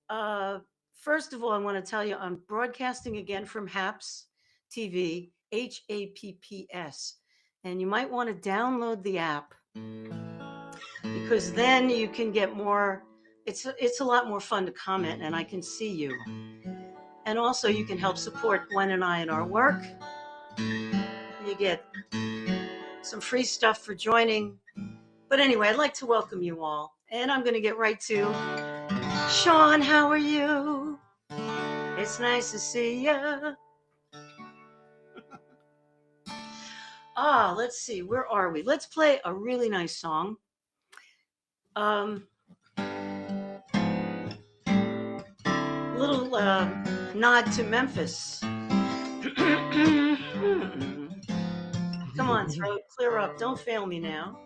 Uh, First of all, I want to tell you I'm broadcasting again from HAPS TV, HAPPS. And you might want to download the app because then you can get more. It's a lot more fun to comment and I can see you. And also you can help support Gwen and I in our work. You get some free stuff for joining. But anyway, I'd like to welcome you all. And I'm going to get right to Sean. How are you? It's nice to see you. Let's see. Where are we? Let's play a really nice song. Um, Little nod to Memphis. Come on, throat, clear up. Don't fail me now.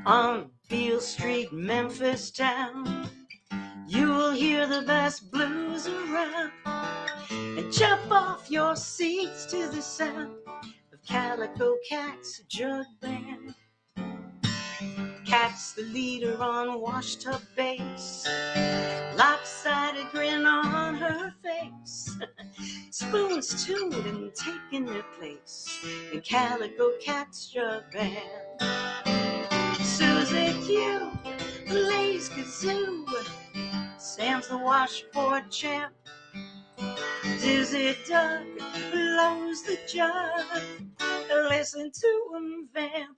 On Beale Street, Memphis town, you will hear the best blues around and jump off your seats to the sound of Calico Cats jug band. Cat's the leader on washtub bass, lopsided grin on her face. Spoons tuned and taking their place in Calico Cat's jug band. Susie Q plays kazoo, Sam's the washboard champ, Dizzy Doug blows the jug. Listen to him vamp.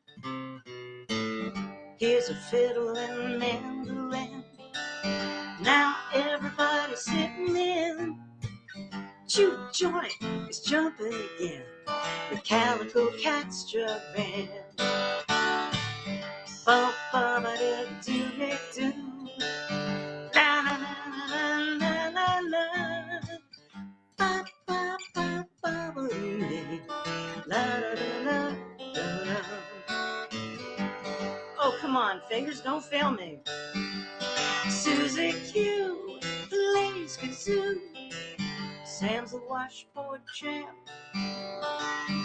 Here's a fiddle and mandolin. Now everybody's sitting in. Chew joint is jumping again. The Calico Cats jug band. Bump, bump, do, do. La la la la la la. Ba ba ba ba ba la la la la la. Oh, come on, fingers, don't fail me. Susie Q plays kazoo. Sam's a washboard champ.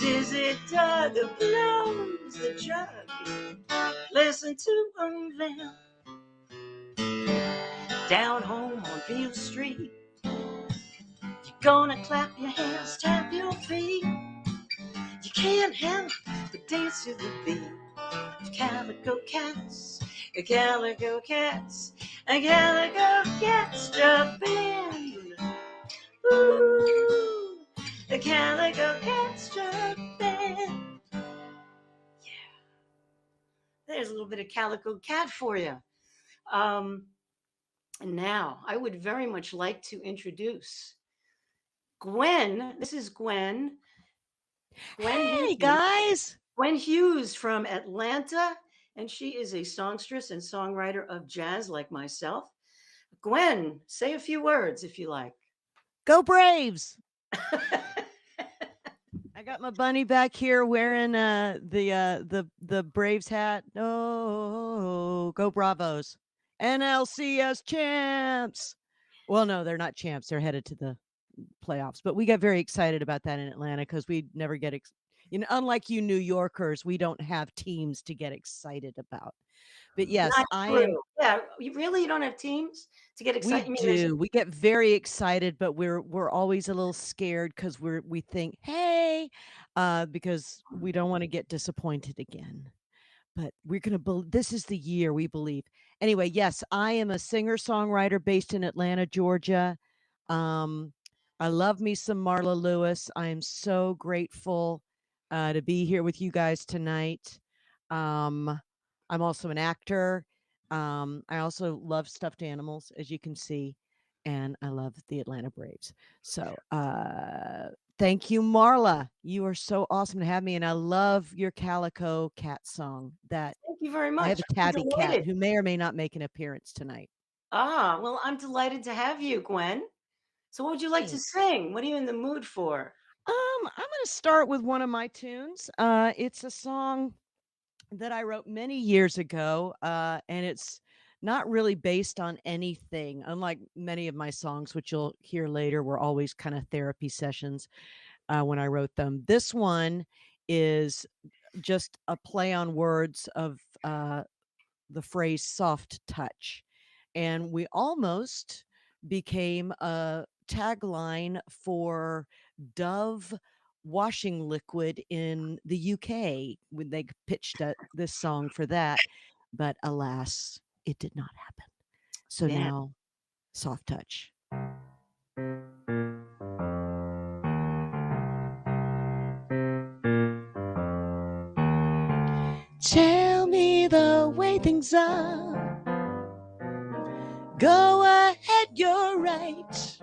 Dizzy Doug blows the jug. Listen to him vamp. Down home on Beale Street, you're gonna clap your hands, tap your feet. You can't help but dance to the beat of Calico Cats, Calico Cats, Calico Cats jug band. Ooh, the Calico Cats jug band. Yeah, there's a little bit of Calico Cat for you. Now, I would very much like to introduce Gwen. This is Gwen. Hey guys. Gwen Hughes from Atlanta, and she is a songstress and songwriter of jazz like myself. Gwen, say a few words if you like. Go Braves. I got my bunny back here wearing the Braves hat. Oh, go Bravos. NLCS champs. Well, no, they're not champs. They're headed to the playoffs. But we got very excited about that in Atlanta because we never get unlike you New Yorkers, we don't have teams to get excited about. But yes, Not true. Yeah, you don't have teams to get excited. We do. We get very excited, but we're always a little scared because we think, hey, because we don't want to get disappointed again. But we're gonna. This is the year we believe. Anyway, yes, I am a singer songwriter based in Atlanta, Georgia. I love me some Marla Lewis. I am so grateful to be here with you guys tonight. I'm also an actor. I also love stuffed animals, as you can see, and I love the Atlanta Braves. So thank you, Marla. You are so awesome to have me, and I love your Calico Cat song. Thank you very much. I have a tabby cat who may or may not make an appearance tonight. Well, I'm delighted to have you, Gwen. So what would you like to sing? What are you in the mood for? I'm going to start with one of my tunes. It's a song that I wrote many years ago, and it's not really based on anything. Unlike many of my songs, which you'll hear later, were always kind of therapy sessions when I wrote them. This one is just a play on words of the phrase soft touch. And we almost became a tagline for Dove washing liquid in the UK when they pitched this song for that. But alas, it did not happen. So Man, now, soft touch. Tell me the way things are. Go ahead, you're right.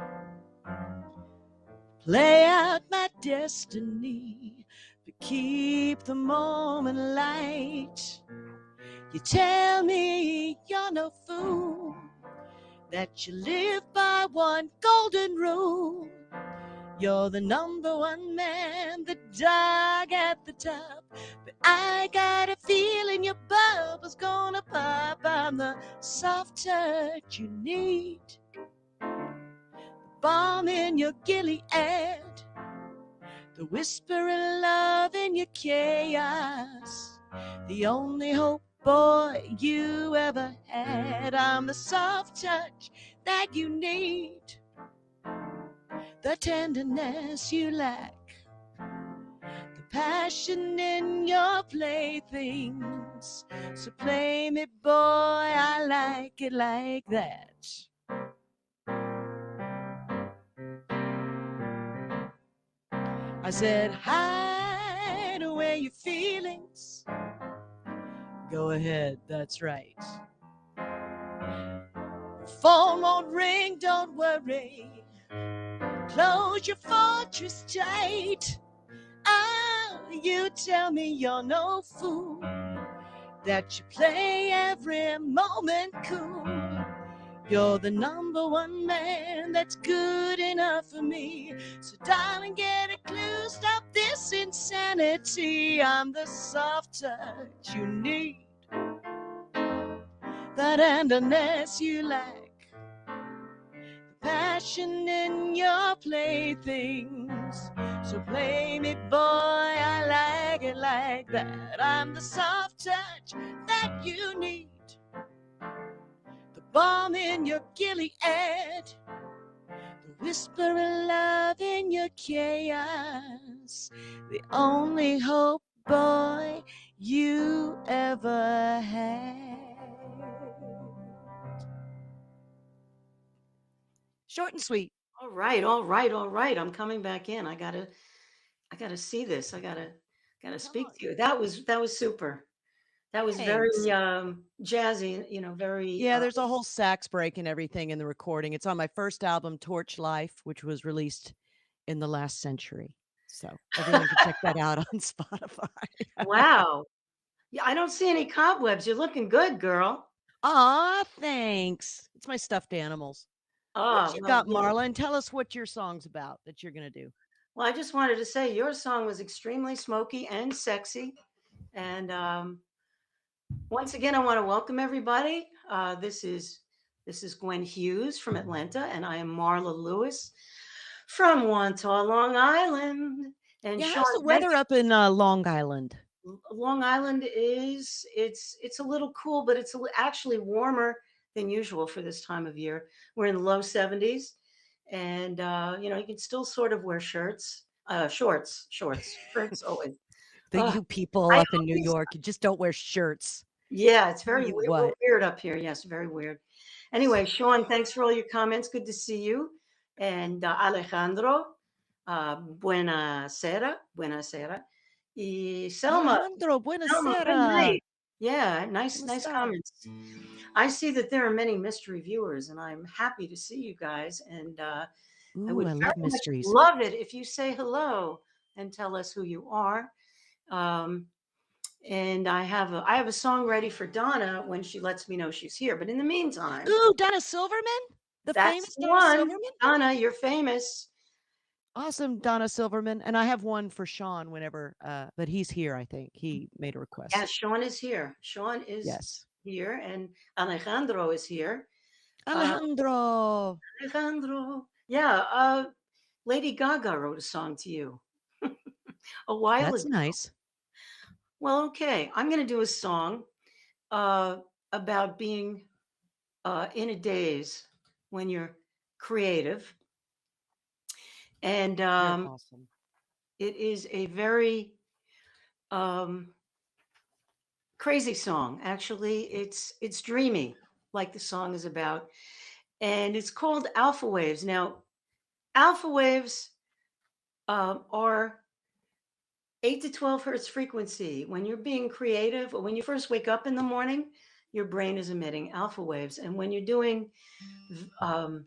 Play out my destiny, but keep the moment light. You tell me you're no fool, that you live by one golden rule. You're the number one man, the dog at the top. But I got a feeling your bubble's gonna pop. I'm the soft touch you need, balm in your Gilead, the whisper of love in your chaos, the only hope, boy, you ever had. I'm the soft touch that you need, the tenderness you lack, the passion in your playthings. So play me, boy, I like it like that. I said, hide away your feelings. Go ahead, that's right. The phone won't ring, don't worry. Close your fortress tight. Ah, you tell me you're no fool, that you play every moment cool. You're the number one man that's good enough for me. So darling, get a clue, stop this insanity. I'm the soft touch you need, the tenderness you lack, the passion in your playthings. So play me, boy, I like it like that. I'm the soft touch that you need, the balm in your Gilead, the whisper of love in your chaos, the only hope, boy, you ever had. Short and sweet. all right, all right, all right. I'm coming back in. I gotta see this. I gotta Come speak on. to you. That was super. That was very Thanks. jazzy, very Yeah, there's a whole sax break and everything in the recording. It's on my first album, Torch Life, which was released in the last century. So everyone can check that out on Spotify. wow. Yeah, I don't see any cobwebs. You're looking good, girl. Aw, thanks. It's my stuffed animals. What Oh, you well, got, Marla? And tell us what your song's about that you're gonna do. well, I just wanted to say your song was extremely smoky and sexy. And once again, I want to welcome everybody. This is Gwen Hughes from Atlanta, and I am Marla Lewis from Wantagh, Long Island. And Yeah, Sean, how's the thank weather up in Long Island? Long Island is it's a little cool, but it's actually warmer than usual for this time of year. We're in the low 70s, and you can still sort of wear shorts, shirts always. The Uh, you people I up in New always, York, you just don't wear shirts. yeah, it's Tell very you we're what. weird up here. Yes, very weird. Anyway, Sean, thanks for all your comments. Good to see you. And Alejandro, buenasera. Y Selma, Alejandro, Selma, good buonasera. night. Yeah, nice, ¿Cómo nice está? comments. I see that there are many mystery viewers, and I'm happy to see you guys. And I Ooh, would I love very much mysteries. love it if you say hello and tell us who you are. Um, and I have a song ready for Donna when she lets me know she's here. But in the meantime, Ooh, Donna Silverman? The that's famous the Donna one. Silverman? Donna, you're famous. Awesome, Donna Silverman. And I have one for Sean whenever, but he's here, I think. He made a Yeah, request. Sean is here. Sean is Yes. here, and Alejandro is here. Uh, Alejandro. Alejandro. Yeah, Lady Gaga wrote a song to you a while That's ago. nice. Well, okay, I'm going to do a song. Uh, about being in a daze when you're creative. And You're awesome. it is a very um, crazy song. Actually, it's dreamy, like the song is about, and it's called Alpha Waves. Now, alpha waves are 8 to 12 hertz frequency. When you're being creative, or when you first wake up in the morning, your brain is emitting alpha waves, and when you're doing um,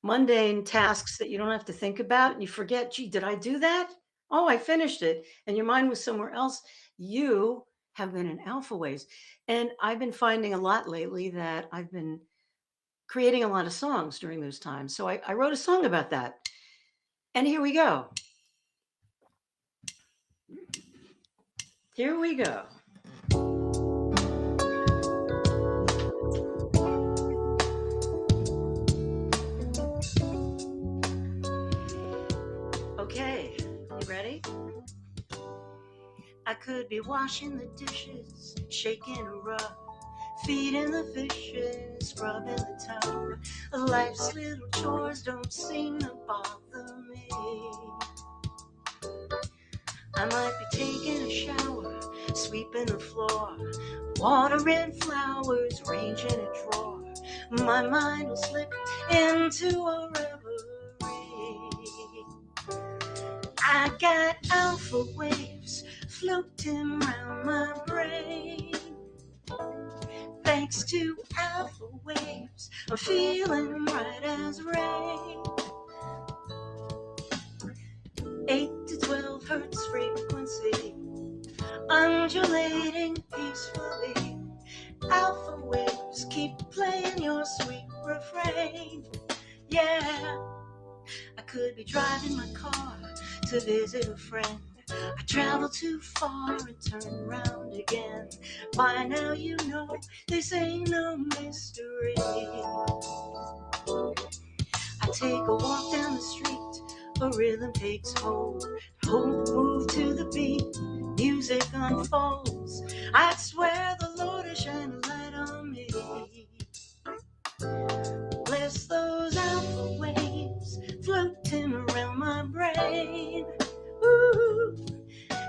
mundane tasks that you don't have to think about and you forget, gee, did I do that? Oh, I finished it. And your mind was somewhere else. You have been in alpha waves. And I've been finding a lot lately that I've been creating a lot of songs during those times. So I wrote a song about that. And here we go. Here we go. Okay, you ready? I could be washing the dishes, shaking a rug, feeding the fishes, scrubbing the tub. Life's little chores don't seem to bother me. I might be taking a shower, sweeping the floor, watering flowers, arranging a drawer. My mind will slip into a reverie. I got alpha waves floating around my brain. Thanks to alpha waves, I'm feeling right as rain. 8 to 12 hertz frequency, undulating peacefully. Alpha waves keep playing your sweet refrain. Yeah, I could be driving my car to visit a friend. I travel too far and turn around again. By now you know this ain't no mystery. I take a walk down the street, a rhythm takes hold. Hope move to the beat, music unfolds. I swear the Lord is shining a light on me. Bless those alpha waves floating around my brain. Ooh,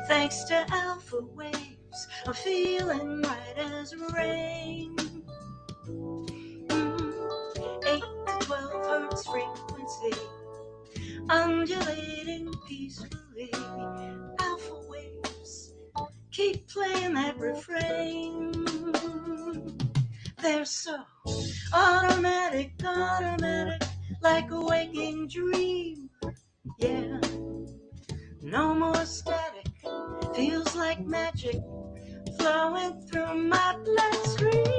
thanks to alpha waves, I'm feeling right as rain. 8 to 12 hertz frequency, undulating peacefully. Alpha waves keep playing that refrain. They're so automatic, like a waking dream. Yeah, no more static, feels like magic flowing through my bloodstream.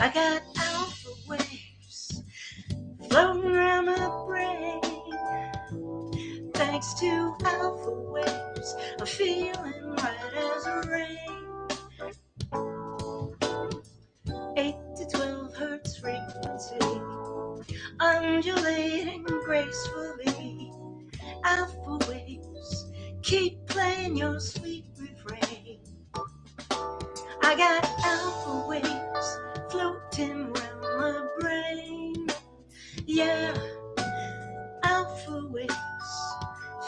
I got alpha waves floating around my brain. Thanks to alpha waves, I'm feeling right as rain. 8 to 12 hertz frequency, undulating gracefully. Alpha waves keep playing your sweet refrain. I got alpha waves floating around my brain. Yeah, alpha waves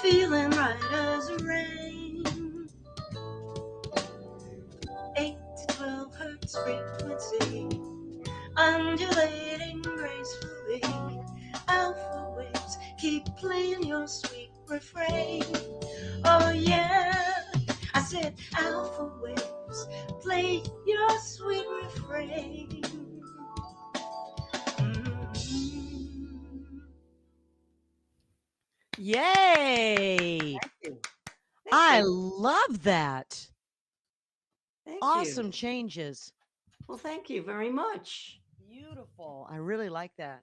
feeling right as rain. 8 to 12 hertz frequency, undulating gracefully. Alpha waves keep playing your sweet refrain. Oh yeah, I said alpha waves play your sweet refrain. Yay! Thank you. I Thank you. love that. Thank Awesome you. changes. Well, thank you very much. Beautiful. I really like that.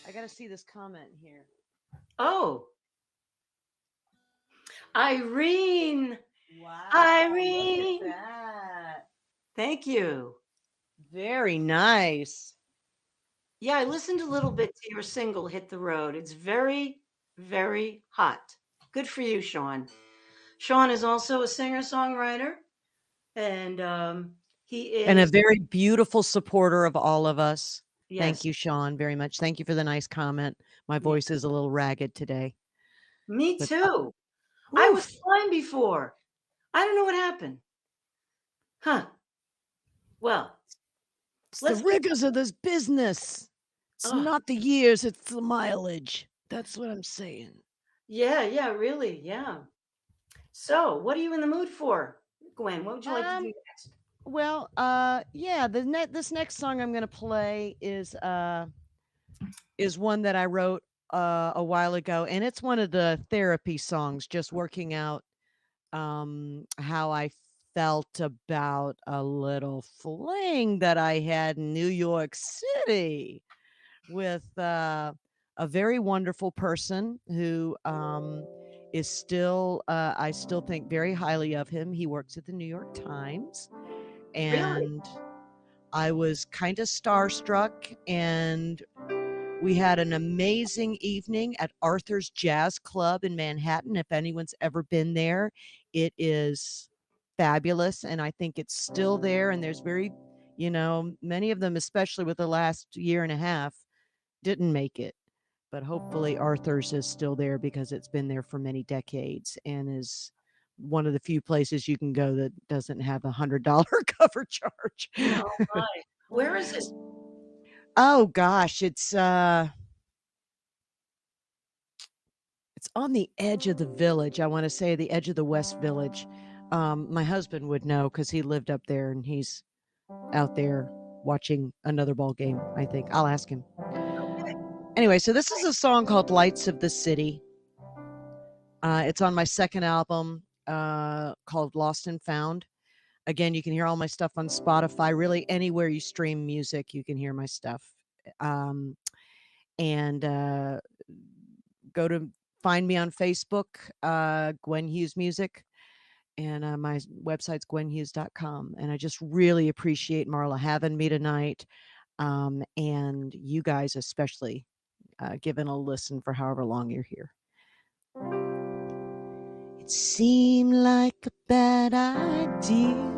I got to see this comment here. Oh, Irene. Wow, look at Irene. that. Thank you. Very nice. Yeah, I listened a little bit to your single, Hit the Road. It's very, very hot. Good for you, Sean. Sean is also a singer songwriter, and he And a is, very beautiful supporter of all of us. Thank yes, you, Sean, very much. Thank you for the nice comment. My yeah, voice is a little ragged today, me but too. I was oof, fine before. I don't know what happened. Huh. Well, it's the let's get, rigors of this business. It's oh, not the years, it's the mileage. That's what I'm saying. yeah, yeah, really, yeah. So, what are you in the mood for, Gwen? What would you like to do Um, next? well, yeah, this next song I'm gonna play is one that I wrote a while ago, and it's one of the therapy songs, just working out how I felt about a little fling that I had in New York City with a very wonderful person who is still, I still think very highly of him. He works at the New York Times, Really? and I was kind of starstruck, and we had an amazing evening at Arthur's Jazz Club in Manhattan. If anyone's ever been there, it is fabulous. And I think it's still there. And there's many of them, especially with the last year and a half, didn't make it. But hopefully, Arthur's is still there because it's been there for many decades and is one of the few places you can go that doesn't have $100 cover charge. Oh my. Where is this? Oh gosh, it's on the edge of the village. I want to say the edge of the West Village. My husband would know because he lived up there and he's out there watching another ball game. I think I'll ask him. Anyway, so this is a song called "Lights of the City." It's on my second album called "Lost and Found." Again, you can hear all my stuff on Spotify. Really, anywhere you stream music, you can hear my stuff. Um, and Go to find me on Facebook, Gwen Hughes Music, and my website's gwenhughes.com. And I just really appreciate Marla having me tonight, and you guys especially giving a listen for however long you're here. It seemed like a bad idea.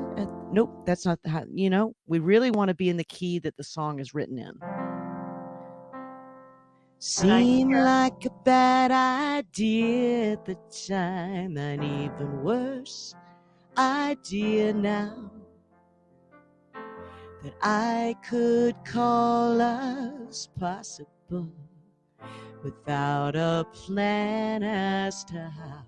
Nope, that's not the. We really want to be in the key that the song is written in. I Seemed like a bad idea at the time, an even worse idea now, that I could call us possible without a plan as to how.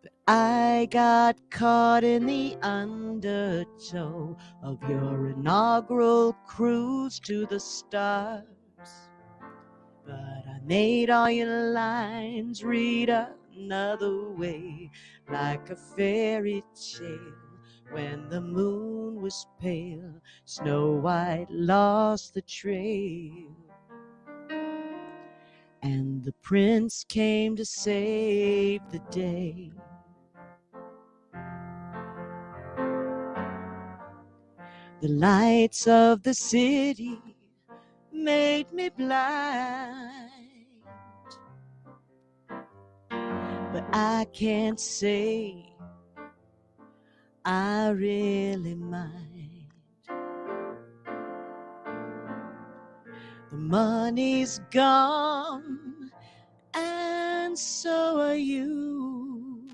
But I got caught in the undertow of your inaugural cruise to the stars. But I made all your lines read another way, like a fairy tale. When the moon was pale, Snow White lost the trail, and the prince came to save the day. The lights of the city made me blind, but I can't say I really mind. The money's gone, and so are you.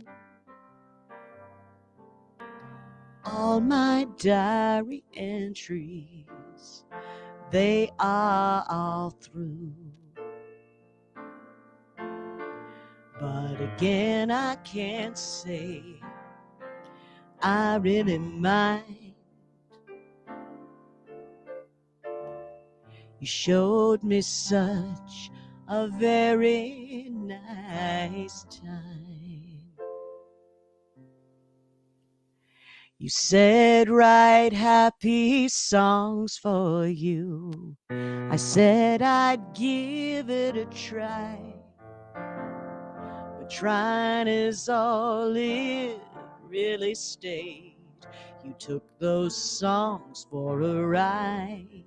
All my diary entries, they are all through. But again, I can't say I really mind. You showed me such a very nice time. You said write happy songs for you. I said I'd give it a try, but trying is all it really stayed. You took those songs for a ride.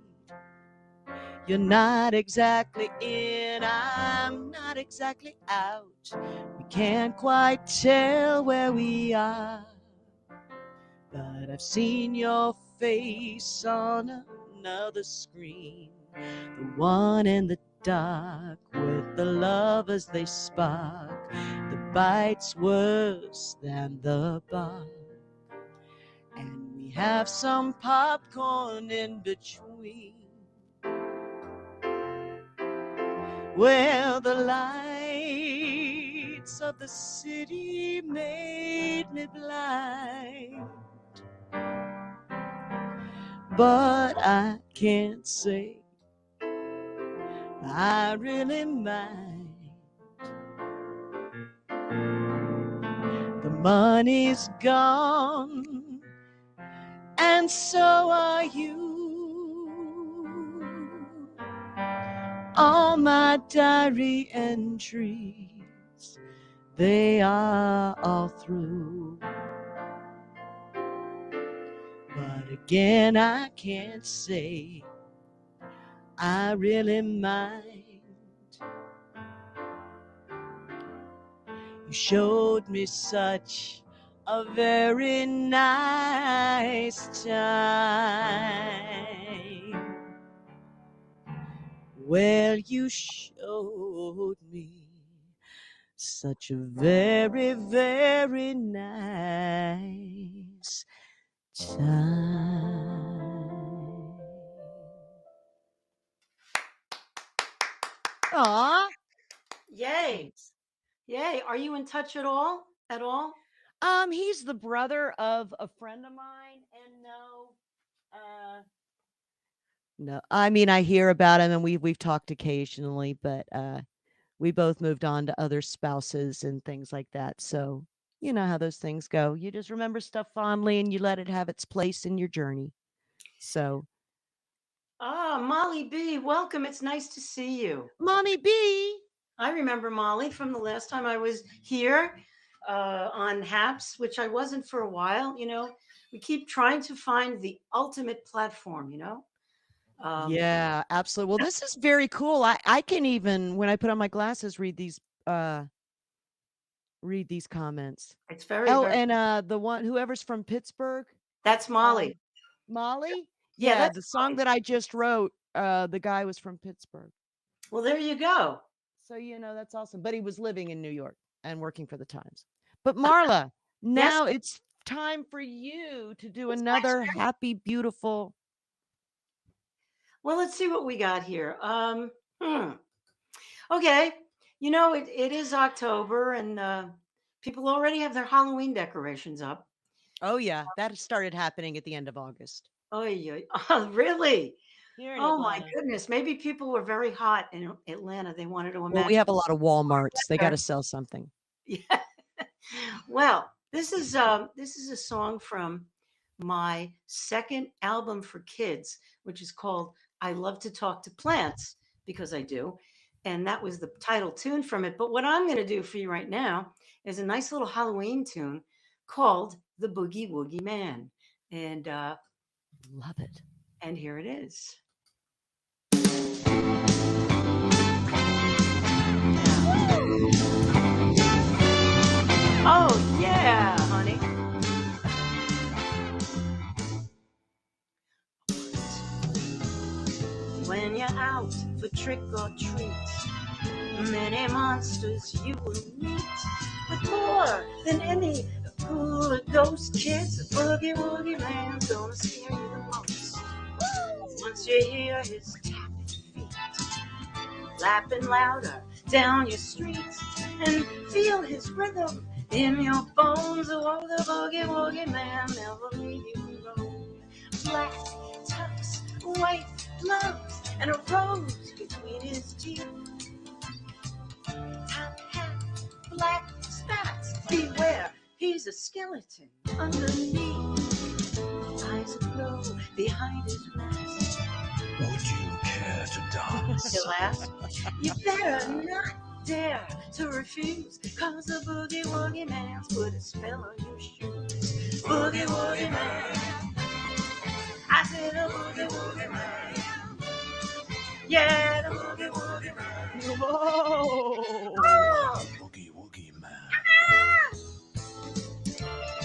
You're not exactly in, I'm not exactly out. We can't quite tell where we are, but I've seen your face on another screen, the one in the dark with the lovers they spark. The bite's worse than the bark, and we have some popcorn in between. Well, the lights of the city made me blind, but I can't say I really mind. The money's gone, and so are you. All my diary entries, they are all through. But again, I can't say I really mind. You showed me such a very nice time. Well, you showed me such a very, very nice time. Aw. Yay. Yay. Are you in touch at all? At all? He's the brother of a friend of mine, and no, I mean, I hear about him, and we've talked occasionally, but we both moved on to other spouses and things like that. So you know how those things go. You just remember stuff fondly, and you let it have its place in your journey. So, Molly B, welcome. It's nice to see you. Mommy B. I remember Molly from the last time I was here on HAPS, which I wasn't for a while. You know, we keep trying to find the ultimate platform, you know? Yeah, absolutely. Well, this is very cool. I can even, when I put on my glasses, read these comments. It's very, Oh, very, and the one, whoever's from Pittsburgh, that's Molly. Molly. Yeah, Yeah, that's the song Molly. that I just wrote, the guy was from Pittsburgh. Well, there you go. So, you know, that's awesome. But he was living in New York and working for the Times. But Marla, Yes, now it's time for you to do it's my another turn. happy, beautiful. Well, let's see what we got here. Okay. You know, it is October and people already have their Halloween decorations up. Oh, yeah, that started happening at the end of August Oh, yeah. Oh, really? here in Oh, my Atlanta. goodness. Maybe people were very hot in Atlanta. They wanted to Well, we imagine. have a lot of Walmarts. They got Weather. to sell something. Yeah. Well, this is a song from my second album for kids, which is called I Love to Talk to Plants because I do. And that was the title tune from it. But what I'm going to do for you right now is a nice little Halloween tune called The Boogie Woogie Man. And Love it. and here it is. Oh yeah, honey. When you're out for trick or treats, many monsters you will meet, but more than any cool ghost kids, the Boogie Woogie Man's gonna scare you the most. Once you hear his tapping feet, lapping louder down your streets, and feel his rhythm in your bones, oh, the Boogie Woogie Man never leave you alone. Black tux, white gloves, and a rose between his teeth. Top hat, black spats, beware, he's a skeleton underneath. eyes aglow behind his mask. Would you care to dance? He'll ask, you better not dare to refuse, cause the Boogie Woogie Man's put a spell on your shoes. Boogie Woogie Man, I said a Boogie Woogie Man. Yeah, the Boogie Woogie Man. Whoa! Oh, Boogie Woogie Man.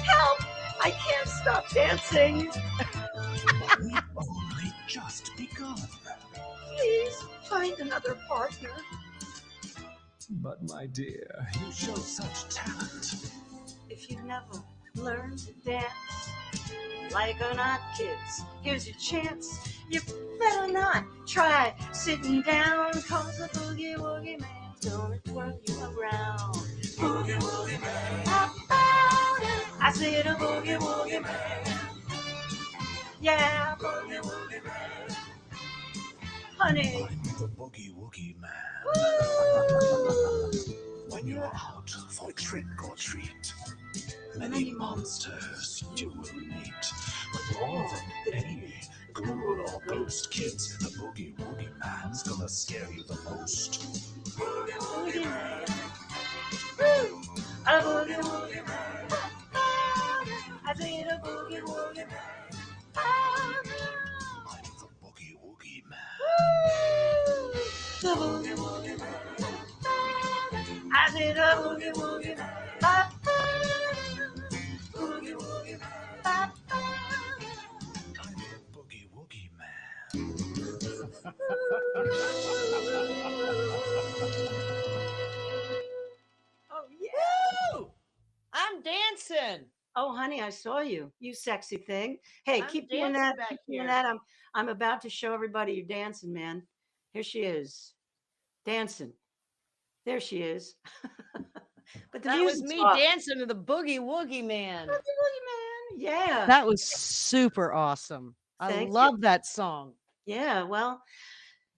help! I can't stop dancing. We've only just begun. Please find another partner. But my dear, you show such talent. If you've never learned to dance like or not, kids, here's your chance. You better not try sitting down, cause the Boogie Woogie Man's gonna twirl you around. Boogie Woogie Man, I said a Boogie Woogie Man. Yeah, Boogie Woogie Man. Honey. I'm the Boogie Woogie Man. Woo! When you're out for trick or treat, many monsters you will meet. But more than any ghoul or ghost, kids, the Boogie Woogie Man's gonna scare you the most. Boogie Woogie Man. Woo! A Boogie Woogie Man. I said a Boogie Woogie Man. I'm the Boogie Woogie Man. Woo! The Boogie Woogie Man. I said a Boogie Woogie Man. Boogie Woogie Man. I'm the Boogie Woogie Man. Oh, yeah. Woo! I'm dancing. Oh, honey, I saw you. You sexy thing. Hey, I'm keep doing dancing that. back Keep doing here. that. I'm about to show everybody you're dancing, man. Here she is. Dancing. There she is. But the That was music's me off. dancing to the Boogie Woogie Man. Boogie Woogie Man. Yeah. That was super awesome. I Thank you. love that song. Yeah. Well,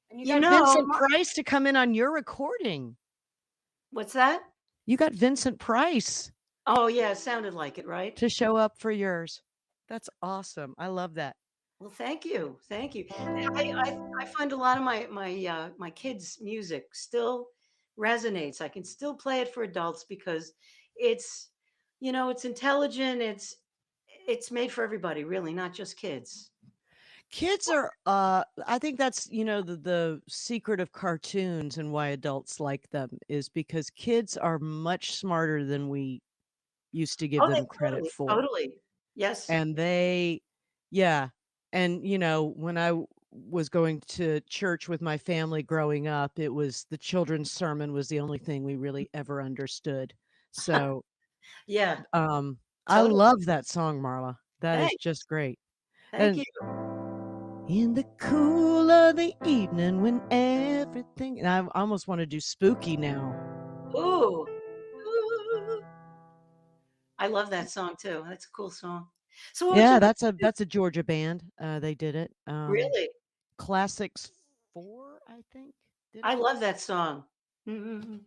And you you got know, Vincent Price to come in on your recording. what's that? You got Vincent Price Oh, yeah. It sounded like it, right? to show up for yours. That's awesome. I love that. Well, thank you. Thank you. I find a lot of my kids' music still resonates. I can still play it for adults because it's, it's intelligent. It's made for everybody, really, not just kids. Kids are I think that's, the secret of cartoons and why adults like them is because kids are much smarter than we used to give Oh, they them credit for. totally. Yes. And yeah. And, when I was going to church with my family growing up, it was the children's sermon was the only thing we really ever understood. So, Yeah. I Totally. love that song, Marla. That is Thanks. just great. Thank And you. in the cool of the evening when everything, and I almost want to do spooky now. Ooh. Ooh. I love that song too. That's a cool song. So what would Yeah, you that's a Georgia band. They did it. really? Classics 4, I think. Did I it? love that song. Spooky.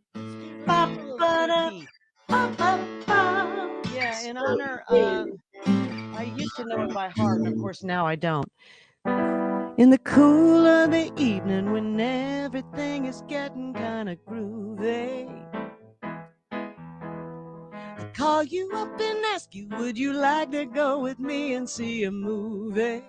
Yeah, in honor I used to know it by heart, and of course now I don't. In the cool of the evening when everything is getting kind of groovy, I call you up and ask you, would you like to go with me and see a movie?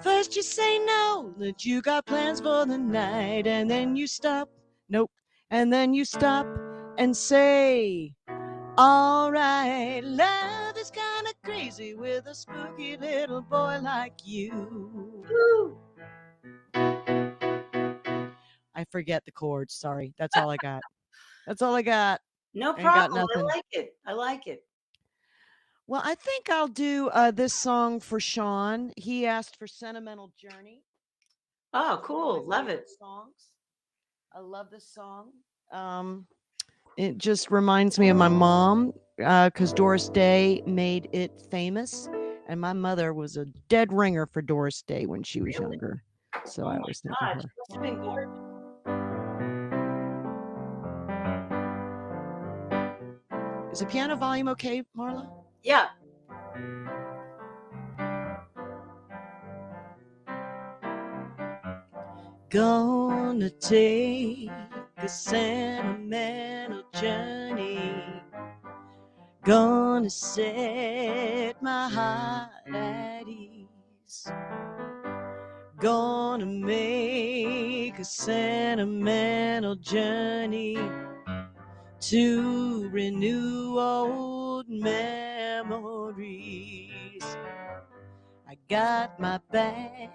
First you say no, that you got plans for the night, and then you stop, nope, and then you stop and say, all right, love is kind of crazy with a spooky little boy like you. I forget the chords, sorry. That's all I got. That's all I got. No Ain't got problem. I nothing. like it. I like it. Well, I think I'll do this song for Sean. He asked for Sentimental Journey. Oh, It's one of cool. my Love it. favorite songs. I love this song. It just reminds me of my mom because Doris Day made it famous. And my mother was a dead ringer for Doris Day when she was Really? younger. So Oh I my always think God. of She her. must have been gorgeous. Is the piano volume okay, Marla? Yeah. Gonna take a sentimental journey. Gonna set my heart at ease. Gonna make a sentimental journey to renew old memories. I got my bag,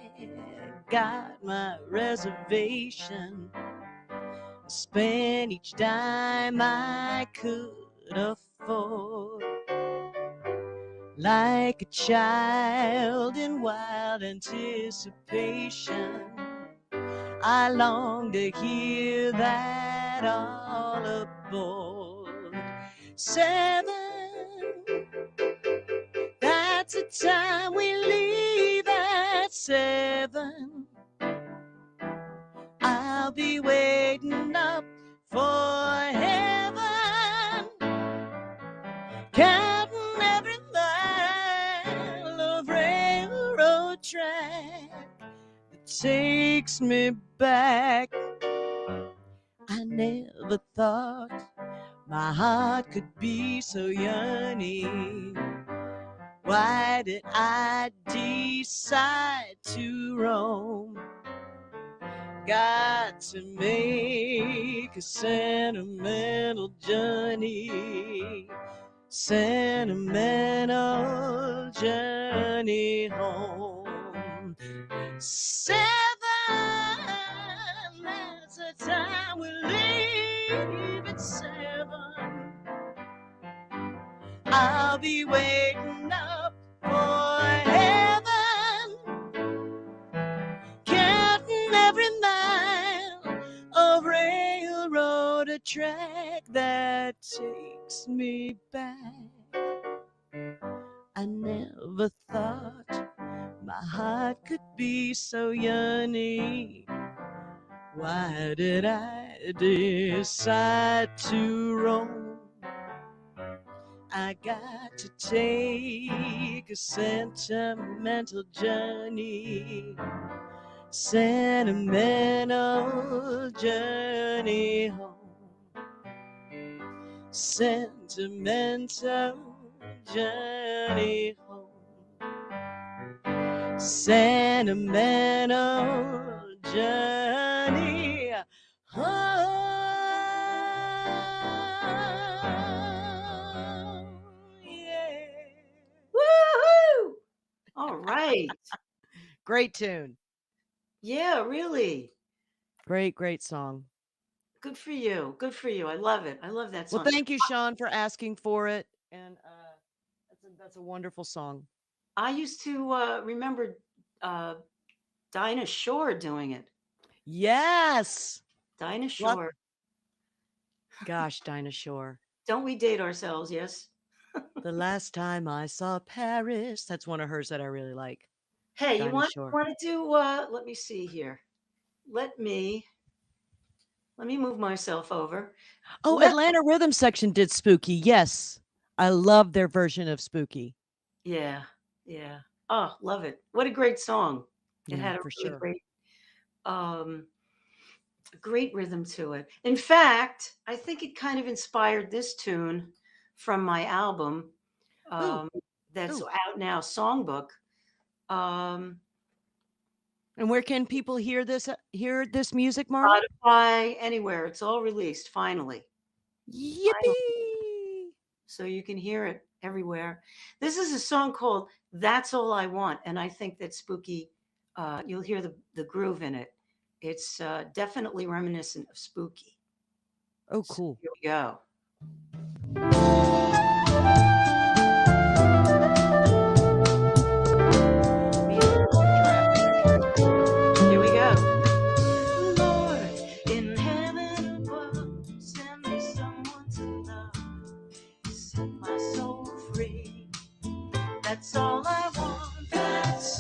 got my reservation. I spent each dime I could afford. Like a child in wild anticipation, I long to hear that all aboard. 7, that's the time we leave at 7. I'll be waiting up for heaven, counting every mile of railroad track that takes me back. I never thought my heart could be so yearning. Why did I decide to roam? Got to make a sentimental journey, sentimental journey home. 7, that's the time we leave at 7. I'll be waiting up for heaven, counting every mile of railroad, a track that takes me back. I never thought my heart could be so yearning. Why did I decide to roam? I got to take a sentimental journey, sentimental journey home, sentimental journey home, sentimental journey home. Woohoo! All right. Great tune. Yeah, really. Great song. Good for you. Good for you. I love it. I love that Well, song. thank you, Sean, for asking for it. And that's a wonderful song. I used to remember Dinah Shore doing it. Yes. Dinah Lot- Shore. Gosh, Dinah Shore. Don't we date ourselves? Yes. The last time I saw Paris. That's one of hers that I really like. Hey, Dinah you want Shore. to do? Let me see here. Let me move myself over. Oh, Let- Atlanta Rhythm Section did Spooky. Yes. I love their version of Spooky. Yeah, yeah. Oh, love it. What a great song. It Yeah, had a for really sure. great rhythm to it. In fact, I think it kind of inspired this tune from my album that's Ooh. out now, Songbook. Um, And where can people hear this music, Marla? Spotify, anywhere. It's all released finally. Yippee! So you can hear it everywhere. This is a song called That's All I Want. And I think that Spooky, you'll hear the groove in it. It's definitely reminiscent of Spooky. Oh, So cool. here we go. Here we go. Lord, in heaven above, send me someone to love, set my soul free. That's all I want. That's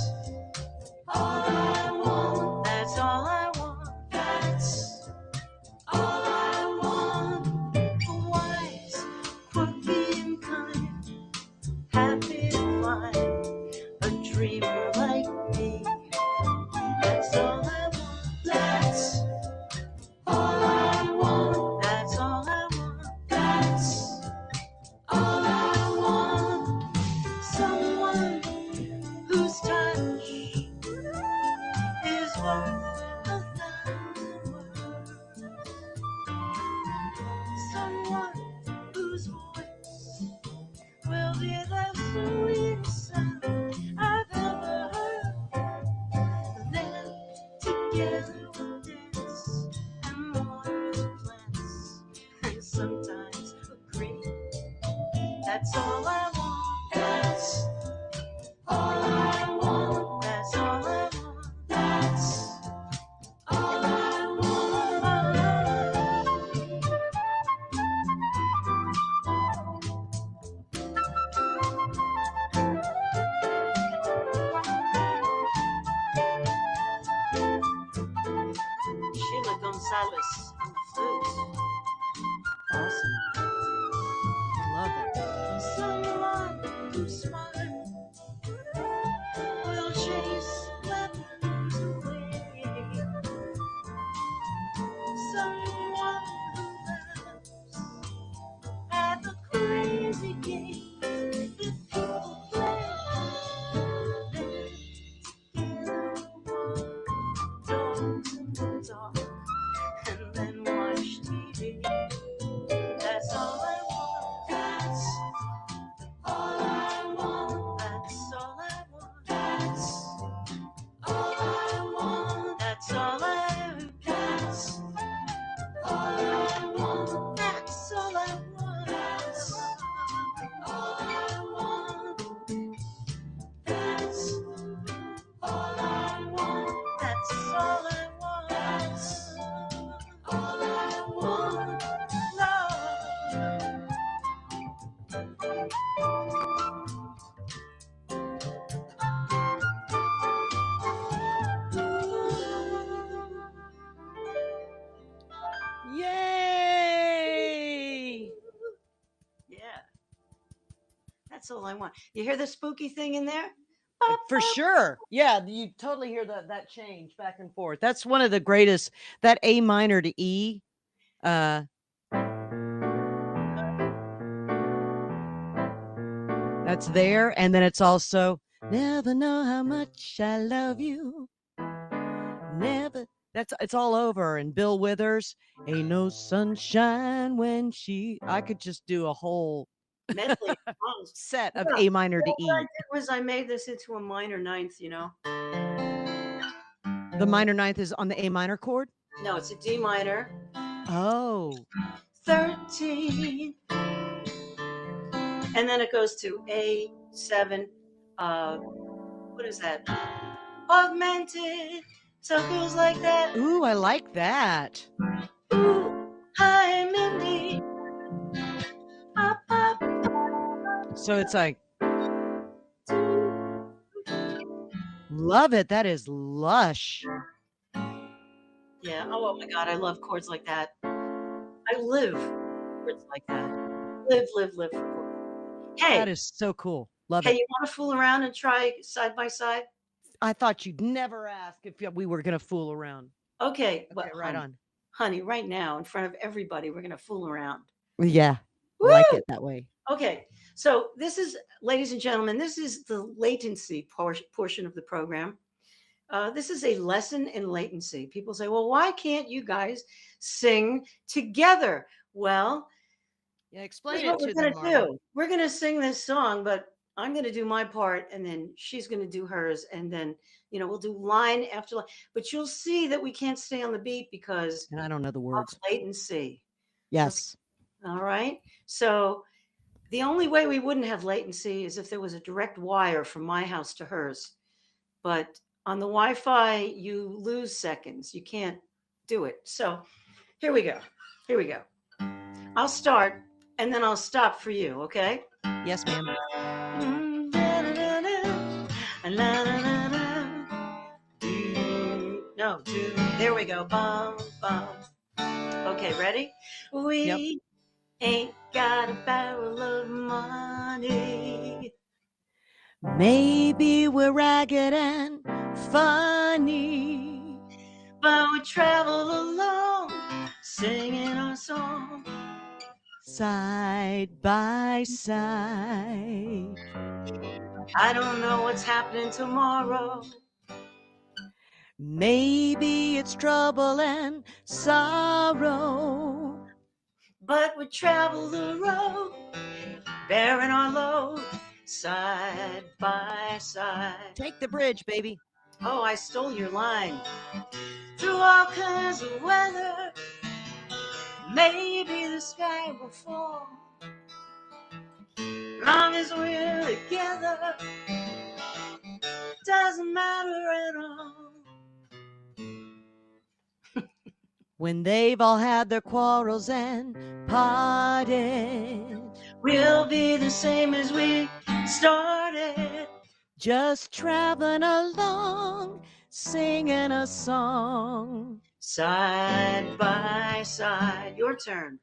all I want. That's all I want. That's all I want. Wise, quirky, and kind. That's all I want. That's all I want. That's all I want. That's all I want. Sheila Gonzalez on the flute. Awesome. Love it. Someone who's smart will chase lemons away. Someone who laughs at the crazy games that people play. Dogs in the dark and then watch TV. That's all I want. That's all I want. That's all I want. That's all I want. That's all I want. That's all I want. That's all I want. That's all I want. That's all I want. That's all I want. That's all I want. Love. Yay! Yeah. That's all I want. You hear the spooky thing in there? For sure. Yeah, you totally hear that change back and forth. That's one of the greatest, that A minor to E. That's there. And then it's also never know how much I love you. Never. It's all over. And Bill Withers, ain't no sunshine when I could just do a whole Medley of songs. set of Yeah. A minor to E. What I did was I made this into a minor ninth, you know? The minor ninth is on the A minor chord? No, it's a D minor. Oh. 13. And then it goes to A7. What is that? Augmented. So it goes like that. Ooh, I like that. Ooh, hi, Mindy. Up, up. So it's like, love it. That is lush. Yeah. Oh my God. I love chords like that. I live chords like that. Live for chords. Hey. That is so cool. Love Hey, it. you want to fool around and try side by side? I thought you'd never ask if we were going to fool around. Okay. Well, Okay, right on. Honey, right now, in front of everybody, we're going to fool around. Yeah. Woo! I like it that way. Okay. So this is, ladies and gentlemen, this is the latency portion of the program. This is a lesson in latency. People say, well, why can't you guys sing together? Well, yeah, explain here's what it to we're them. going to do. We're going to sing this song, but I'm going to do my part, and then she's going to do hers, and then we'll do line after line. But you'll see that we can't stay on the beat because And I don't know the of words. latency. Yes. Okay. All right. So the only way we wouldn't have latency is if there was a direct wire from my house to hers. But on the Wi-Fi, you lose seconds. You can't do it. So here we go. Here we go. I'll start, and then I'll stop for you, okay? Yes, ma'am. No, there we go. Bum, bum. Okay, ready? We ain't got a barrel of money. Maybe we're ragged and funny, but we travel alone, singing our song. Side by side. I don't know what's happening tomorrow. Maybe it's trouble and sorrow, but we travel the road, bearing our load, side by side. Take the bridge, baby. Oh, I stole your line. Through all kinds of weather, maybe the sky will fall. long as we're together, doesn't matter at all. When they've all had their quarrels and parted, We'll be the same as we started. just traveling along, singing a song. Side by side. Your turn.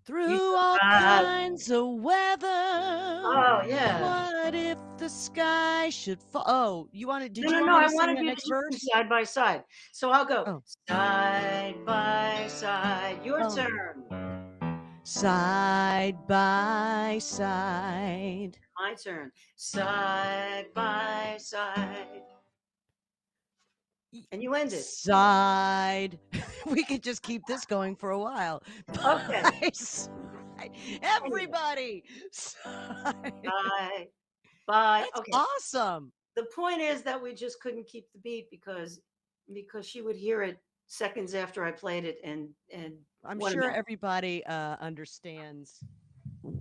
Through all kinds of weather. Oh, yeah. What if the sky should fall? Oh, you wanted? Did you No. want me I to sing wanted that you next to do verse? side by side. So I'll go Oh. side by side. Your Oh. turn. Side by side. My turn. Side by side. And you end it. Side. We could just keep this going for a while. Okay. By side. Everybody. Side. Bye. Bye. That's Okay. awesome. The point is that we just couldn't keep the beat because she would hear it seconds after I played it, and I'm what a sure mess. everybody understands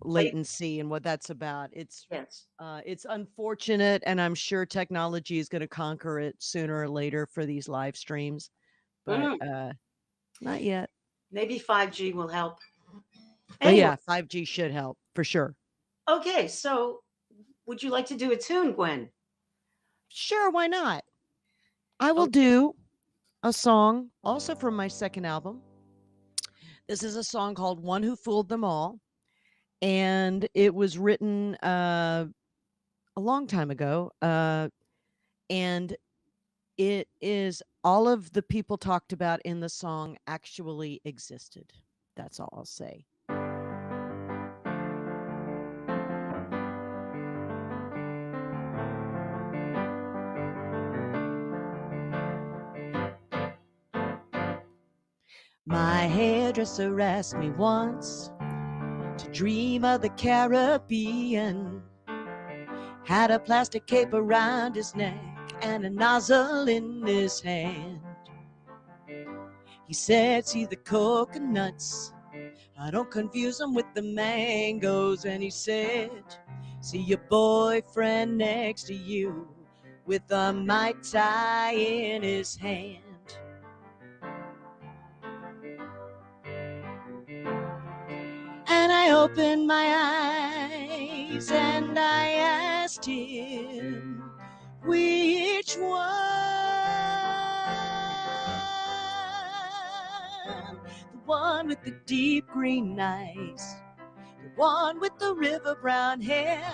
latency and what that's about. It's Yes. it's unfortunate, and I'm sure technology is going to conquer it sooner or later for these live streams, but not yet. Maybe 5G will help. But Anyway, yeah, 5G should help for sure. okay, so would you like to do a tune, Gwen? Sure, why not? I will do a song also from my second album. This is a song called One Who Fooled Them All, and it was written a long time ago, and it is all of the people talked about in the song actually existed. That's all I'll say. My hairdresser asked me once to dream of the Caribbean. Had a plastic cape around his neck and a nozzle in his hand. He said, see the coconuts, I don't confuse them with the mangoes. And he said, see your boyfriend next to you with a Mai Tai in his hand. And I opened my eyes and I asked him, which one? The one with the deep green eyes, the one with the river brown hair,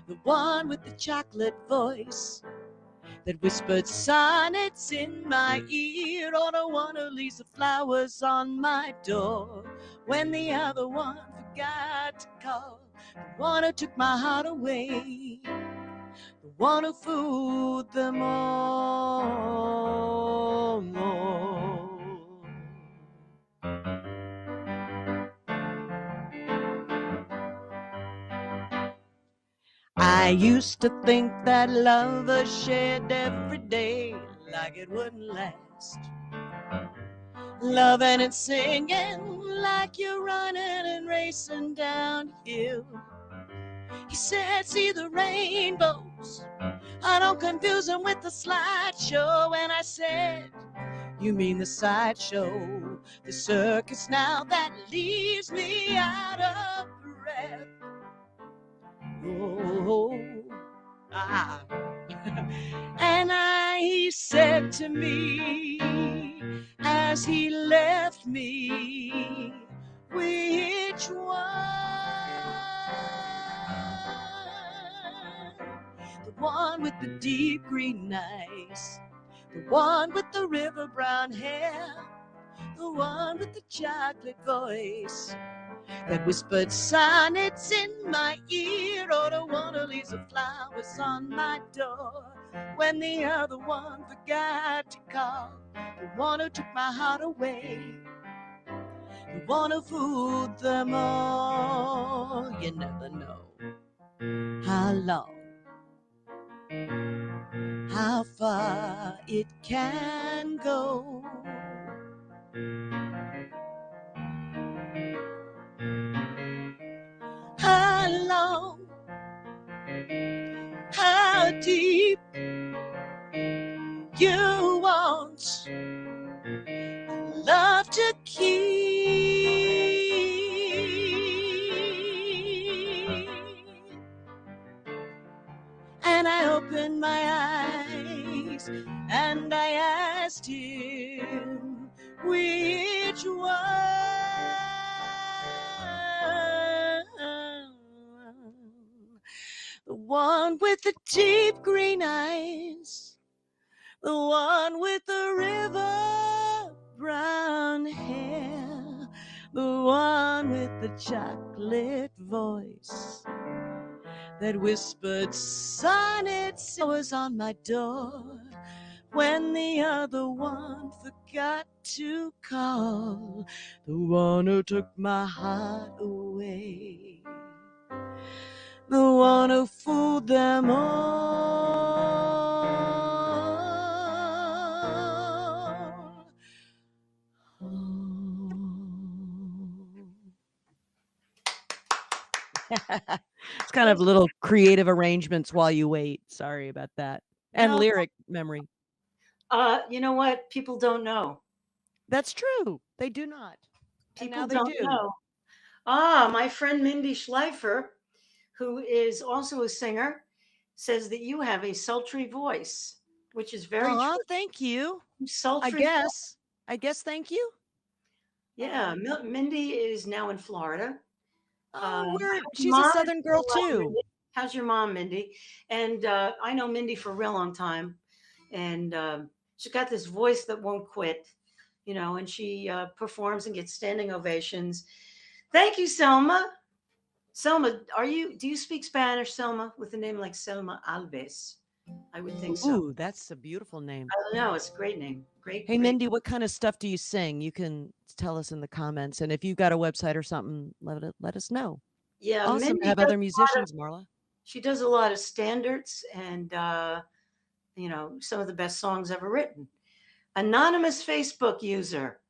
the one with the chocolate voice that whispered sonnets in my ear, or the one who leaves the flowers on my door when the other one forgot to call, the one who took my heart away, the one who fooled them all. I used to think that love was shared every day like it wouldn't last. Loving and singing like you're running and racing downhill. He said, see the rainbows, I don't confuse them with the slideshow. And I said, you mean the sideshow, the circus now that leaves me out of breath. Oh, ah. And he said to me as he left me, which one? The one with the deep green eyes, the one with the river brown hair, the one with the chocolate voice that whispered sonnets in my ear, or the one who leaves the flowers on my door when the other one forgot to call, the one who took my heart away, the one who fooled them all. You never know how long, how far it can go. to keep. And I opened my eyes and I asked him which one. The one with the deep green eyes, the one with the river brown hair, the one with the chocolate voice that whispered sonnets was on my door when the other one forgot to call, the one who took my heart away, the one who fooled them all. It's kind of little creative arrangements while you wait. Sorry about that. And No. lyric memory. You know what? People don't know. That's true. They do not. And People now they don't do. know. My friend Mindy Schleifer, who is also a singer, says that you have a sultry voice, which is very Aw, true. thank you. Sultry. I guess thank you. Yeah, Mindy is now in Florida. Oh, she's a Mom, Southern girl hello, too. Mindy. How's your mom, Mindy? And I know Mindy for a real long time, and she's got this voice that won't quit, you know. And she performs and gets standing ovations. Thank you, Selma. Selma, do you speak Spanish, Selma, with a name like Selma Alves? I would think so. Ooh, that's a beautiful name. I don't know. It's a great name. Great. Hey, great. Mindy, what kind of stuff do you sing? You can tell us in the comments. And if you've got a website or something, let us know. Yeah. Awesome Mindy to have does other musicians, Marla. She does a lot of standards and, you know, some of the best songs ever written. Anonymous Facebook user.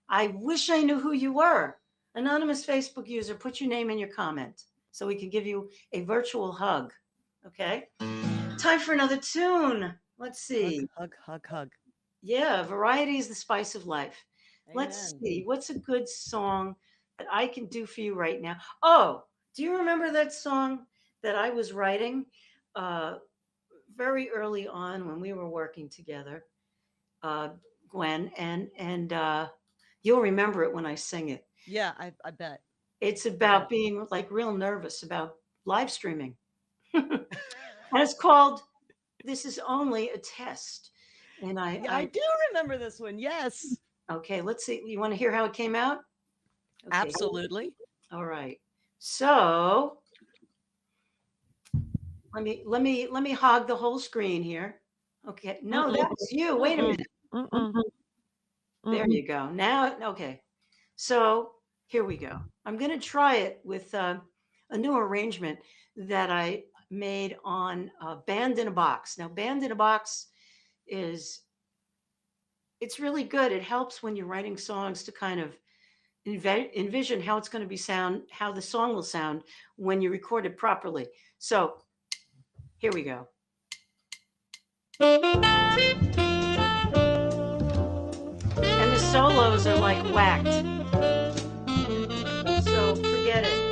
I wish I knew who you were. Anonymous Facebook user, put your name in your comment so we can give you a virtual hug. Okay. Time for another tune. Let's see. Hug. Yeah, variety is the spice of life. Amen. Let's see. What's a good song that I can do for you right now? Oh, do you remember that song that I was writing very early on when we were working together, Gwen? And you'll remember it when I sing it. Yeah, I bet. It's about being like real nervous about live streaming. And it's called This Is Only a Test. And I do remember this one. Yes. Okay, let's see. You want to hear how it came out? Okay. Absolutely. All right. So let me hog the whole screen here. Okay. No, that was you. Wait a minute. There you go. Now, okay. So here we go. I'm going to try it with a new arrangement that I made on Band in a Box. Now, Band in a Box it's really good. It helps when you're writing songs to kind of envision how it's going to how the song will sound when you record it properly. So here we go. And the solos are like whacked. So forget it.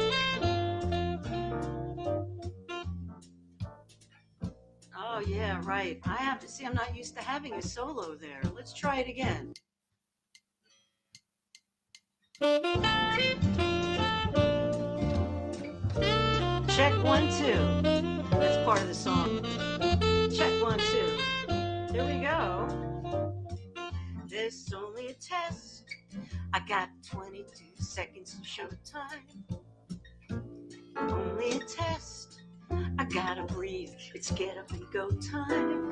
Oh yeah, right. I'm not used to having a solo there. Let's try it again. Check 1, 2. That's part of the song. Check 1, 2. Here we go. This is only a test. I got 22 seconds of showtime. Only a test. I gotta breathe. It's get up and go time.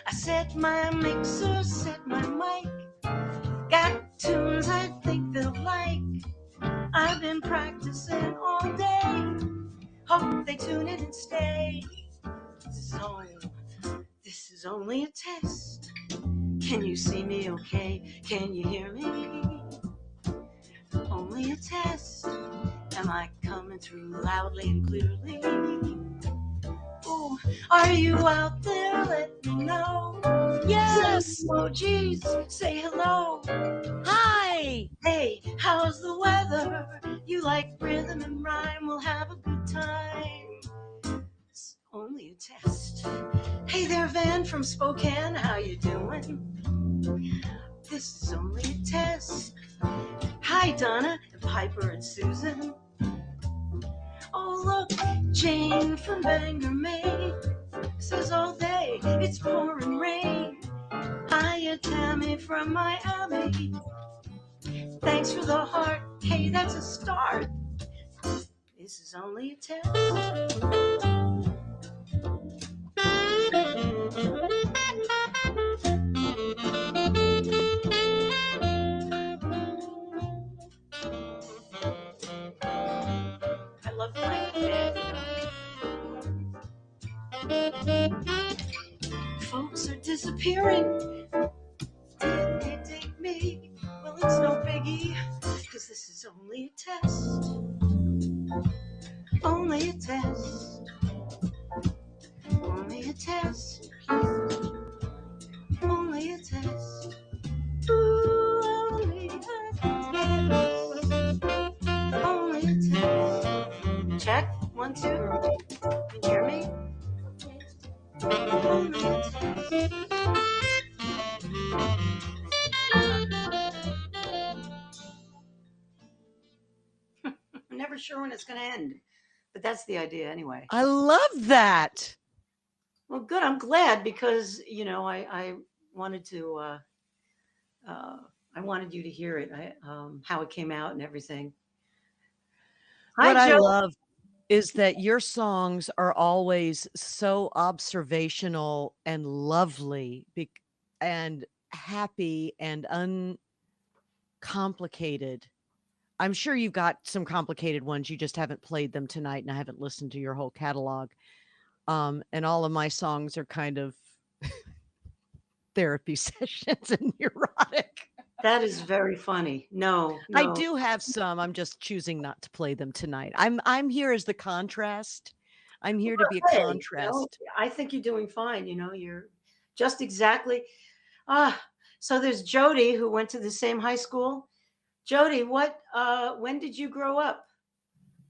I set my mixer, set my mic. Got tunes I think they'll like. I've been practicing all day. Hope they tune in and stay. This is only a test. Can you see me okay? Can you hear me? Only a test. Am I coming through loudly and clearly? Ooh, are you out there? Let me know. Yes. Emojis, say hello. Hi. How's the weather? You like rhythm and rhyme, we'll have a good time. It's only a test. Hey there, Van from Spokane, how you doing? This is only a test. Hi, Donna, and Piper and Susan. Oh, look, Jane from Bangor, Maine, says all day it's pouring rain. Hiya, Tammy from Miami. Thanks for the heart. Hey, that's a start. This is only a test. I love playing with band. Folks are disappearing. Didn't they take me? Well, it's no biggie, because this is only a test. Only a test. Only a test. Only a test. Ooh, only a test. Only a test. Check. 1, 2. Can you hear me? Only a test. I'm never sure when it's going to end, but that's the idea anyway. I love that. Well, good. I'm glad because I wanted to. I wanted you to hear it. How it came out and everything. What Hi, I Joe. love is that your songs are always so observational and lovely and happy and uncomplicated. I'm sure you've got some complicated ones. You just haven't played them tonight, and I haven't listened to your whole catalog. And all of my songs are kind of therapy sessions and neurotic. That is very funny. No. I do have some. I'm just choosing not to play them tonight. I'm here as the contrast. I'm here to be a Hey, contrast. I think you're doing fine. You're just exactly. So there's Jody who went to the same high school. Jody, when did you grow up?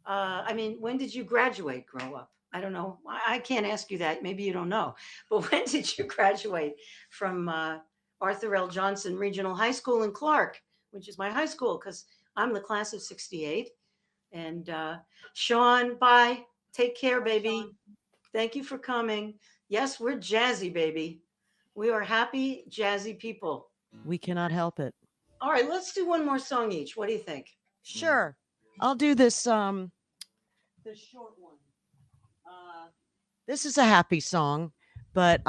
When did you graduate, grow up? I don't know. I can't ask you that. Maybe you don't know. But when did you graduate from Arthur L. Johnson Regional High School in Clark, which is my high school, because I'm the class of 68. And Sean, bye. Take care, baby. Sean. Thank you for coming. Yes, we're jazzy, baby. We are happy, jazzy people. We cannot help it. All right, let's do one more song each. What do you think? Sure. I'll do this short one. This is a happy song, but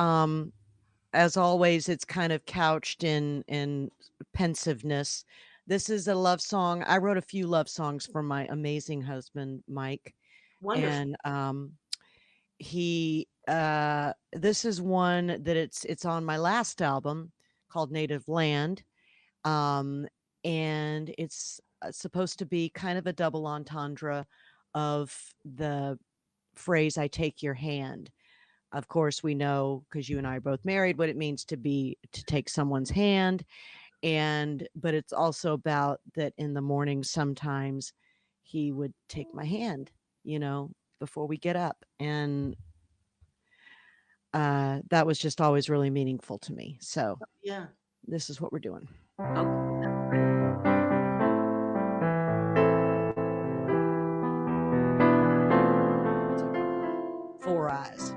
as always, it's kind of couched in pensiveness. This is a love song. I wrote a few love songs for my amazing husband, Mike. Wonderful. And this is one that it's on my last album called Native Land. And it's supposed to be kind of a double entendre of the phrase, I take your hand. Of course, we know, because you and I are both married, what it means to take someone's hand. But it's also about that in the morning, sometimes he would take my hand, before we get up. And that was just always really meaningful to me. So yeah, this is what we're doing. Four Eyes.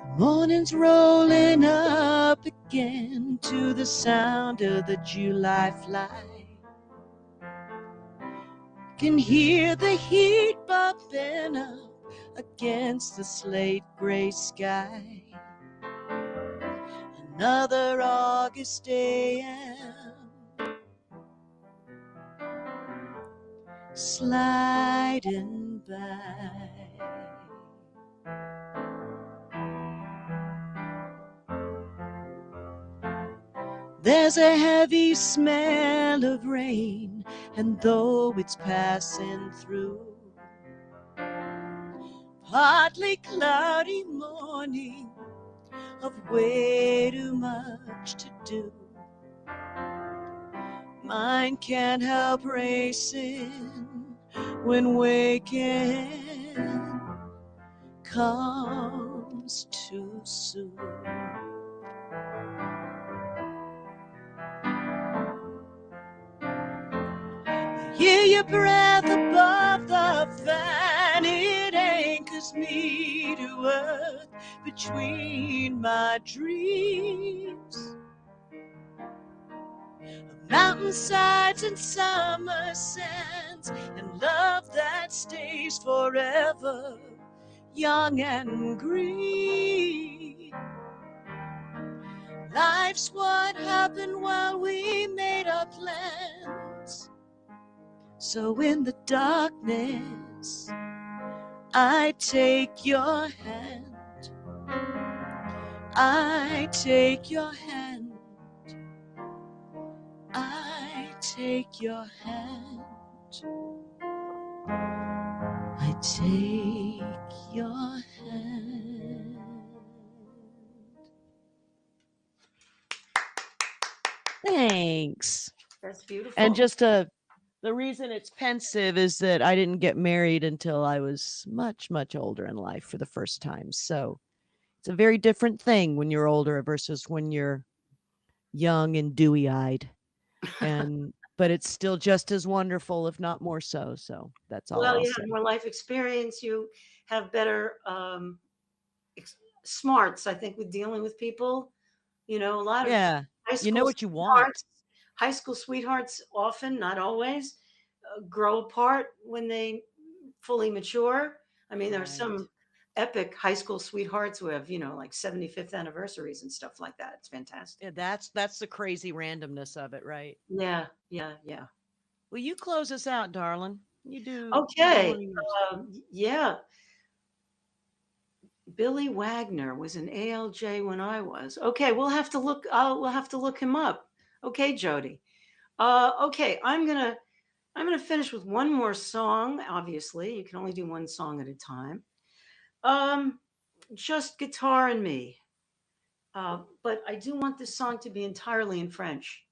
The morning's rolling up again to the sound of the July fly. Can hear the heat bumping up against the slate gray sky. Another August AM sliding by. There's a heavy smell of rain, and though it's passing through, partly cloudy morning of way too much to do. Mine can't help racing when waking comes too soon. Hear your breath above the fan, it anchors me to earth between my dreams. Of mountainsides and summer sands, and love that stays forever young and green. Life's what happened while we made our plans. So in the darkness, I take your hand. I take your hand. I take your hand. I take your hand. Thanks. That's beautiful. And just the reason it's pensive is that I didn't get married until I was much, much older in life for the first time. So it's a very different thing when you're older versus when you're young and dewy-eyed. But it's still just as wonderful, if not more so. So that's all Well, I'll you say. have more life experience. You have better smarts, I think, with dealing with people. You know, a lot of Yeah. high You know school what you want. sweethearts, high school sweethearts often, not always, grow apart when they fully mature. I mean, there are some epic high school sweethearts who have, you know, like 75th anniversaries and stuff like that. It's fantastic. Yeah, that's the crazy randomness of it, right? Yeah, yeah, yeah. Well, you close us out, darling. You do Okay. one of yours. Yeah. Billy Wagner was an ALJ when I was. Okay, we'll have to look. We'll have to look him up. Okay, Jody. Okay, I'm gonna finish with one more song. Obviously, you can only do one song at a time. Just guitar and me. But I do want this song to be entirely in French.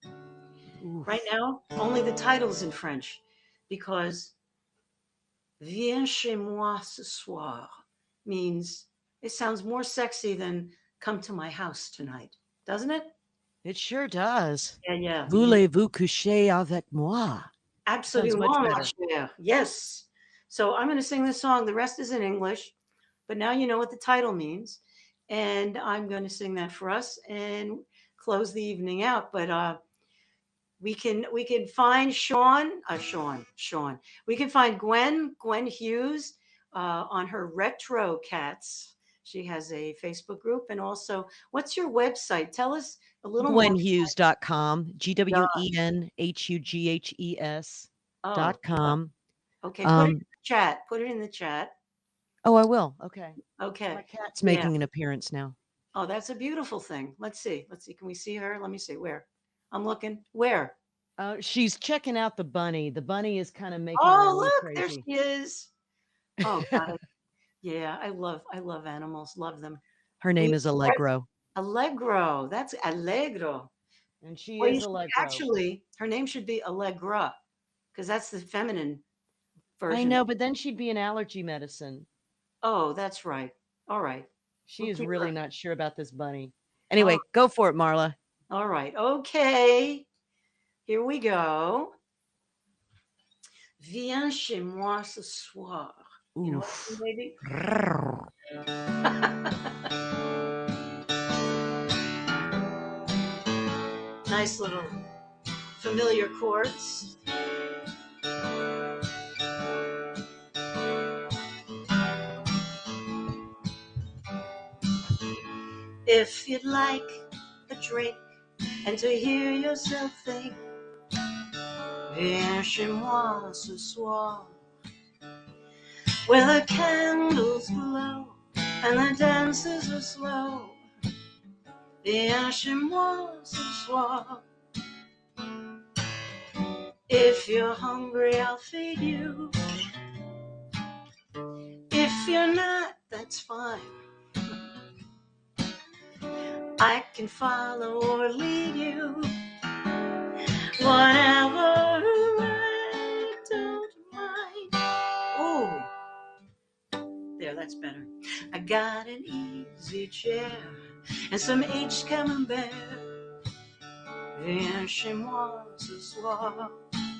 Oof. Right now, only the title's in French because Viens chez moi ce soir means it sounds more sexy than come to my house tonight, doesn't it? It sure does. Yeah, yeah. Voulez-vous coucher avec moi? Absolument, much ma better. chère. Yes. So I'm going to sing this song. The rest is in English, but now you know what the title means. And I'm going to sing that for us and close the evening out. But we can find Sean. We can find Gwen Hughes on her Retro Cats. She has a Facebook group. And also, what's your website? Tell us a little more. GwenHughes.com. GwenHughes.com. Okay, put it in the chat. Oh, I will. Okay. Okay. My cat's making an appearance now. Oh, that's a beautiful thing. Let's see. Can we see her? Let me see. Where? I'm looking. Where? She's checking out the bunny. The bunny is kind of making her a Oh, little look, crazy. there she is. Oh, God. Yeah, I love animals. Love them. Her name is Allegro. Allegro. That's Allegro. And she is Allegro. Actually, her name should be Allegra because that's the feminine version. I know, but then she'd be an allergy medicine. Oh, that's right. All right. She is really not sure about this bunny. Anyway, go for it, Marla. All right. Okay. Here we go. Viens chez moi ce soir. Oof. You know what, baby? Nice little familiar chords. If you'd like a drink and to hear yourself think, viens chez moi ce soir, where the candles glow and the dances are slow. Viens chez moi ce soir. If you're hungry, I'll feed you. If you're not, that's fine. I can follow or lead you, whatever, I don't mind. Oh, there, that's better. I got an easy chair and some aged camembert. Viens chez moi ce soir.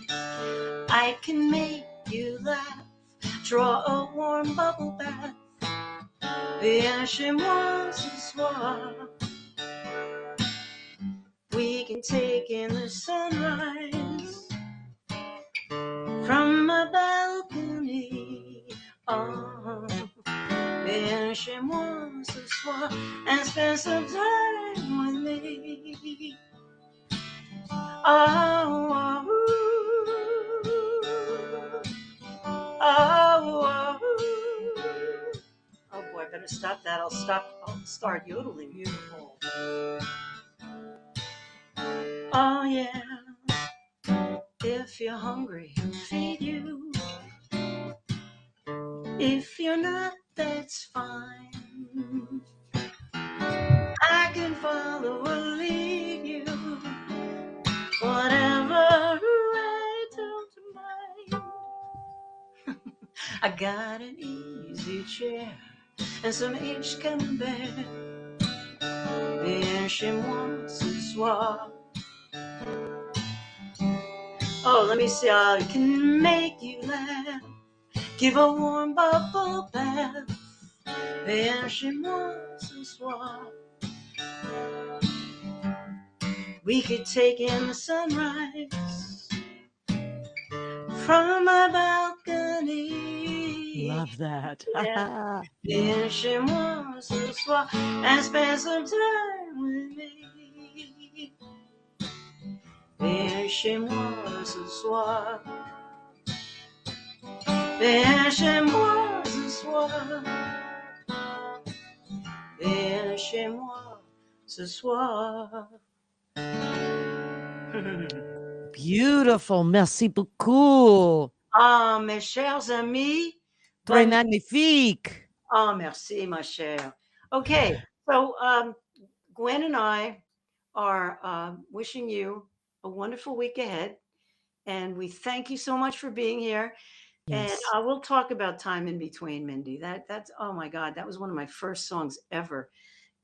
I can make you laugh, draw a warm bubble bath. Viens chez moi ce soir. We can take in the sunrise from my balcony. Oh, viens chez moi ce soir and spend some time with me. Oh, oh, oh boy, I better stop that. I'll start yodeling. Beautiful. Oh yeah. If you're hungry, feed you. If you're not, that's fine. I can follow or lead you, whatever, I don't mind. I got an easy chair and some aged camembert. Viens chez moi ce soir. Oh, let me see. I can make you laugh, give a warm bubble bath. Viens chez moi ce soir. We could take in the sunrise from my balcony. Love that. Yeah. Viens chez moi ce soir and spend some time with me. Viens chez moi ce soir. Viens chez moi ce soir. Viens chez moi ce soir. Beautiful. Merci beaucoup. Ah, mes chers amis. Très magnifique. Oh, merci, ma chère. Okay, so Gwen and I are wishing you a wonderful week ahead. And we thank you so much for being here. Yes. And I will talk about Time in Between, Mindy. That's oh my God, that was one of my first songs ever.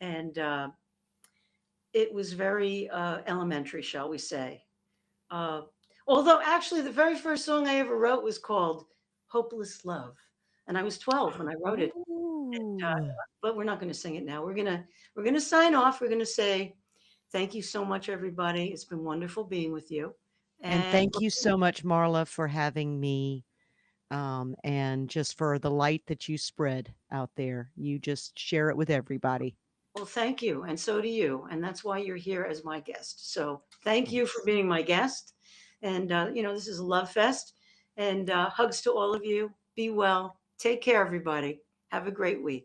And it was very elementary, shall we say. Although actually the very first song I ever wrote was called Hopeless Love. And I was 12 when I wrote it. But we're not going to sing it now. We're gonna sign off. We're gonna say thank you so much, everybody. It's been wonderful being with you. And thank you so much, Marla, for having me, and just for the light that you spread out there. You just share it with everybody. Well, thank you, and so do you, and that's why you're here as my guest. So thank you for being my guest. And this is a love fest. And hugs to all of you. Be well. Take care, everybody. Have a great week.